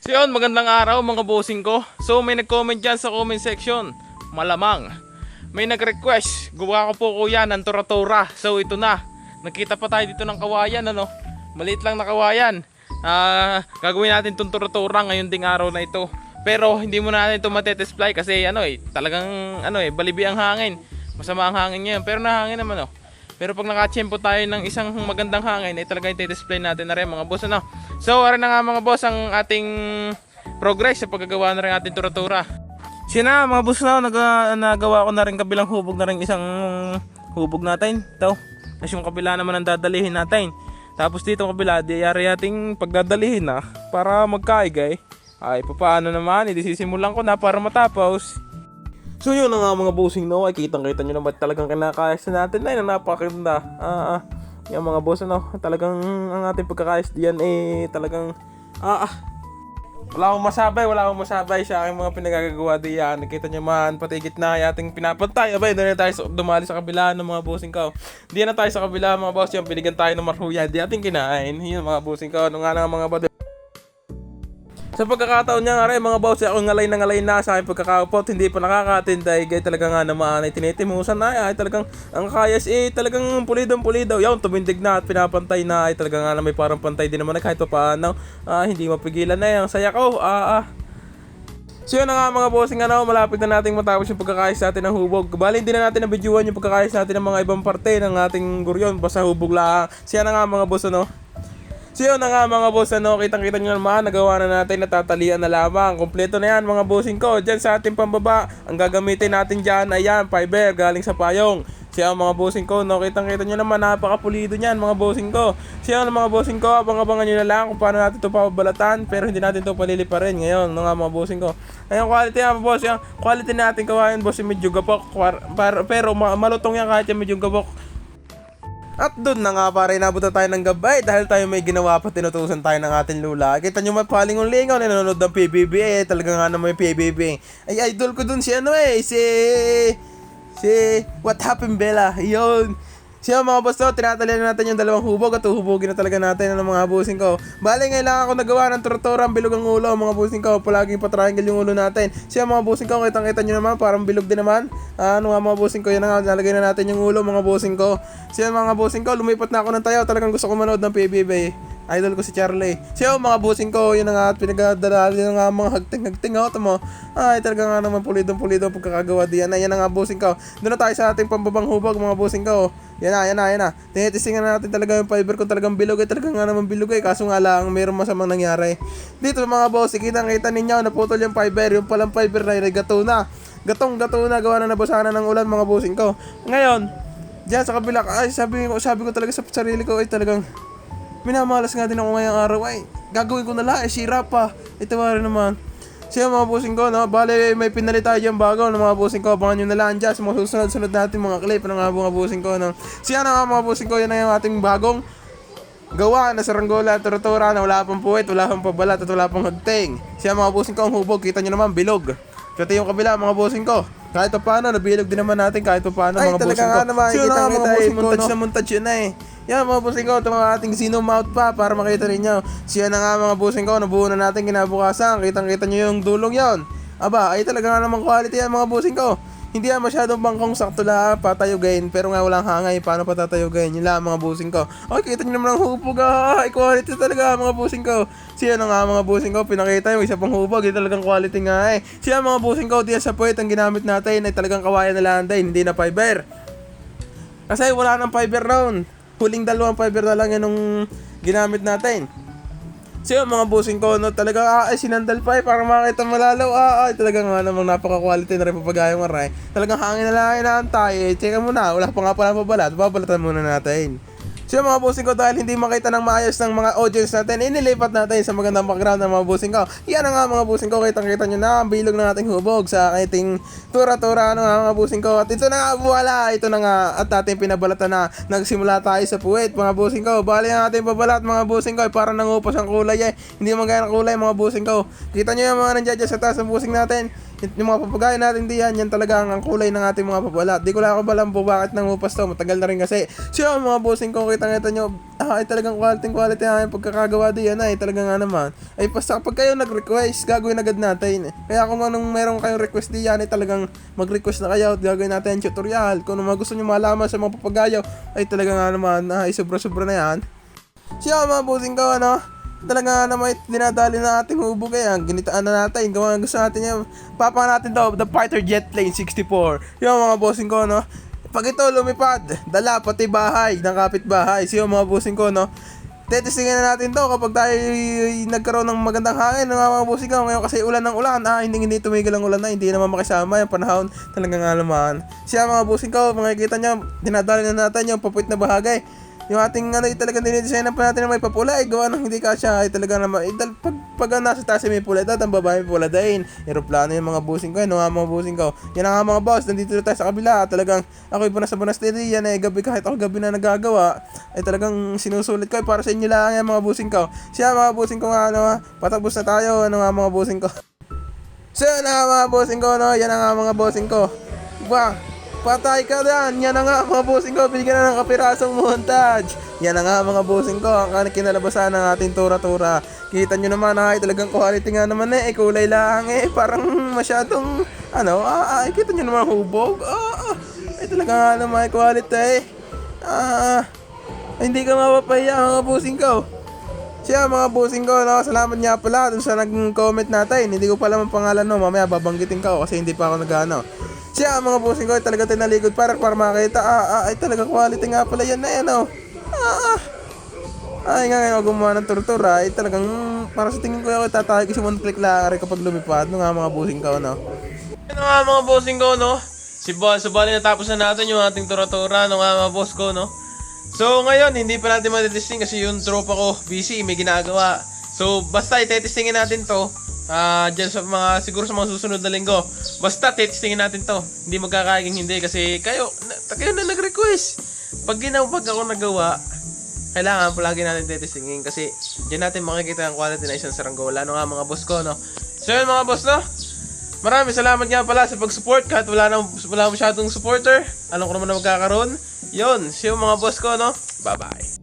So yun, magandang araw mga bossing ko. So may nag-comment dyan sa comment section. Malamang may nag-request, gawa ko po kuya ng tura-tura. So ito na, nakita pa tayo dito ng kawayan, ano. Maliit lang na kawayan. Gagawin natin itong tura-tura ngayon ding araw na ito. Pero hindi mo natin ito matetesplay kasi talagang balibi ang hangin. Masama ang hangin ngayon, pero nahangin naman. Pero pag nakachempo tayo ng isang magandang hangin, talaga i-display natin na rin mga boss, ano. So ara na nga mga boss ang ating progress sa paggagawa na rin ating tura-tura. Sina mga boss nagawa ko na rin kabilang hubog na rin isang hubog natin. Ito, as yung kabila naman ang dadalihin natin. Tapos dito kabila, diyari ating pagdadalihin na para magkaigay. Ay paano naman, idisisimulan ko na para matapos. So yun na nga mga bossing, no, ay kitang-kita nyo naman talagang kinakayas na natin na napakaganda. Yung mga boss, talagang ang ating pagkakayas diyan talagang wala akong masabay sa aking mga pinagagawa diyan. Nakita nyo man, pati gitna ating pinapantay. Abay, doon na tayo dumali sa kabila ng mga bossing ko. Diyan na tayo sa kabila mga boss, yung binigyan tayo ng marhuya, di ating kinain. Yun mga bossing ko, ano nga lang mga boss. Sa pagkakataon niya nga rin mga boss, ako ngalay na sa aking pagkakaupot, hindi pa nakakatinday, gaya talaga nga naman ay tinitimusan na ay talagang ang kayas talagang pulido. Yung tumindig na at pinapantay na ay talaga nga na may parang pantay din naman na kahit pa paano, hindi mapigilan na yung saya ko. So yun na nga mga bossing, malapit na nating matapos yung pagkakayos natin ng hubog. Bali hindi na natin nabidyuhan yung pagkakayos natin ng mga ibang parte ng ating guryon, basta hubog lang. Siya na nga mga boss, So yun na nga mga boss, kitang-kita nyo naman, nagawa na natin, natatalian na lamang. Kompleto na yan mga bossing ko. Dyan sa ating pambaba, ang gagamitin natin dyan, ayan, fiber galing sa payong. Siya mga bossing ko, kitang-kita nyo naman, napakapulido nyan mga bossing ko. Siya mga bossing ko, abang-abangan nyo na lang kung paano natin ito papabalatan. Pero hindi natin ito paliliparin ngayon, mga bossing ko. Ayun, quality yan boss, yung quality natin kawain boss, medyo gapok. Pero malutong yan kahit yung medyo gapok. At doon na nga pare, nabot na tayo ng gabay dahil tayo may ginawa pa, tinutusan tayo ng ating lula. Kita nyo mapalingon lingaw, nanonood ng PBB talaga nga naman may PBB. Ay idol ko doon si si What Happened Bella, yun. Siya mga boss, tinatalian natin yung dalawang hubog at uhubogin na talaga natin ng mga bossing ko. Bali ngayon lang ako nagawa ng tura-tura, ang bilog ang ulo mga bossing ko. Palaging pa-triangle yung ulo natin. Siya mga bossing ko, kitang-kita nyo naman, parang bilog din naman. Mga bossing ko, yan na nga, nalagay na natin yung ulo mga bossing ko. Siya mga bossing ko, lumipat na ako ng tayo. Talagang gusto ko manood ng PBB. Idol ko si Charlie. Siya mga bossing ko, yun na nga at pinagdadala yun nga mga hagting tamo. Ay talaga nga naman pulido pagkakagawa diyan. Yan na nga bossing ko. Doon na tayo sa ating pambabang hubog mga bossing ko. Yan na. Tinitisingan na natin talaga yung fiber kung talagang bilog talaga nga naman bilog kaso nga lang mayroong masamang nangyari. Dito mga boss, kita ninyo naputol yung fiber, yung palang fiber na gato na. Gatong na gawa na nabasahan ng ulan mga bossing ko. Ngayon, diyan sa kabila, ay sabi ko talaga sa sarili ko ay talagang minamalas nga din ako ngayong araw, ay gagawin ko na lang, sira pa. Ito rin naman. Siya mga bossing ko, bale may pinali tayo dyan bago ng mga bossing ko. Abangan nyo na lang dyan sa mga susunod natin mga clip ng mga bossing ko. Siya na mga bossing ko, yan na yung ating bagong gawa na saranggola, tura-tura na wala pang puwet, wala pang pabalat at wala pang hagting. Siya mga bossing ko, ang hubog, kita nyo naman, bilog. Pati yung kabila mga bossing ko, kahit pa paano, nabilog din naman natin kahit pa paano mga bossing ko. Siya na mga bossing ko, montage yun na yan mga bossing ko, ito mga ating zoom out pa para makita rinyo. Siya na nga mga bossing ko, nabuo na natin kinabukasan. Kitang-kita nyo yung dulong yon. Aba, ay talaga nga naman quality yan mga bossing ko. Hindi yan masyadong bangkong sakto lang patayugain, pero nga walang hangay, paano patatayugain? Yun lang mga bossing ko. Okay, kita nyo naman ang hupog, quality talaga mga bossing ko. Siya na nga mga bossing ko, pinakita yung isa pang hupog, talagang quality nga Siya mga bossing ko, diyan sa puwet ang ginamit natin ay talagang kawayan na lang din, hindi na fiber. Kasi wala nang fiber round. Huling dalawang fiber na lang yan nung ginamit natin. So mga bossing ko, talaga sinandal pa para makita malalaw. Talaga nga namang napaka-quality na rin papagayong aray. Talagang hangin na lang inaantay. Check mo na, wala pa nga pala pabalat. Babalatan muna natin. So mga bossing ko, dahil hindi makita ng maayos ng mga audience natin, inilipat natin sa magandang background ng mga bossing ko. Yan na nga mga bossing ko, kitang-kita nyo na ang bilog ng ating hubog sa ating tura-tura mga bossing ko. At ito na nga, wala, ito na nga at ating pinabalatan na. Nagsimula tayo sa puwet mga bossing ko. Bali ang ating pabalat mga bossing ko ay parang nangupas ang kulay Hindi magaya ng kulay mga bossing ko. Kita nyo yung mga nandiyan sa taas ng bossing natin. Yung mga papagaya natin diyan, yan talaga ang kulay ng ating mga pabalat. Di ko lang ako balam po bakit nangupas to, matagal na rin kasi. So mga bossing ko, kita nyo, ay talagang quality ang pagkakagawa diyan ay talaga nga naman. Ay basta kapag kayo nag-request, gagawin agad natin. Kaya kung anong meron kayong request diyan, ay talagang mag-request na kayo at gagawin natin tutorial. Kung ano mga gusto nyo malaman sa mga papagayo, ay talaga nga naman, ay sobra-sobra na yan. Siya mga bossing ko, talaga naman dinadali na ating hubog, kaya ginitaan na natin, gawa gusto natin yan. Papa natin daw, the fighter jet plane 64. Yung mga bossing ko, pag ito lumipad, dala pati bahay ng kapitbahay. So yung mga bossing ko, tetestingin na natin to kapag tayo nagkaroon ng magandang hangin, mga bossing ko. Ngayon kasi ulan ng ulan, hindi tumigil ang ulan na, hindi naman makisama yung panahon, talaga nga naman. Siya mga bossing ko, makikita nyo, dinadali na natin yung papuit na bahagay. Yung ating talagang dinidesign pa natin na may papula, gawa ng hindi kasya, ay talaga naman, pag nasa taas may pula, ang babae may pula dahin. Aeroplano yung mga bossing ko, mga bossing ko. Yan ang mga boss, nandito na tayo sa kabila, talagang ako'y bunas sa bunas din yan, gabi kahit ako gabi na nagagawa, ay talagang sinusulit ko, para sa inyo lang yan mga bossing ko. Siya mga bossing ko nga, patapos na tayo, mga bossing ko. So yan nga mga bossing ko, yan nga mga bossing ko. Patay ka dyan! Yan na nga mga bossing ko, bigyan na ng kapirasong montage. Yan na nga mga bossing ko, ang kinalabasan ng ating tura-tura. Kita nyo naman, ay talagang quality nga naman kulay lang parang masyadong, kita nyo naman hubog. Ay talaga nga naman quality. Hindi ka mapapahiya mga bossing ko. Siya mga bossing ko, salamat nga pala dun sa nag-comment natin. Hindi ko pala ang pangalan mamaya babanggitin ko kasi hindi pa ako nag-ano. Siya mga bossing ko, talaga tinalikod para makita. Ay talaga quality nga pala yan na yan, Ay nga ngayon gumawa ng tortura, ay talagang para sa tingin ko ako tatay kasi 1 click lang kapag lumipad. Nga mga bossing ko, Ano nga mga bossing ko, Subali natapos na natin yung ating tura-tura, nga mga boss ko, So ngayon, hindi pa natin matitesting kasi yung tropa ko busy, may ginagawa. So basta itetestingin natin to dyan sa siguro sa mga susunod na linggo. Basta testingin natin to. Hindi magkakaiging hindi kasi kayo na nag-request. Pag ako nagawa, kailangan palagi natin testingin kasi dyan natin makikita ang quality na isang saranggola. Nga mga boss ko, So yun mga boss, Maraming salamat nga pala sa pag-support kahit wala masyadong supporter. Alam ko naman na magkakaroon. Yun, siya mga boss ko, Bye-bye.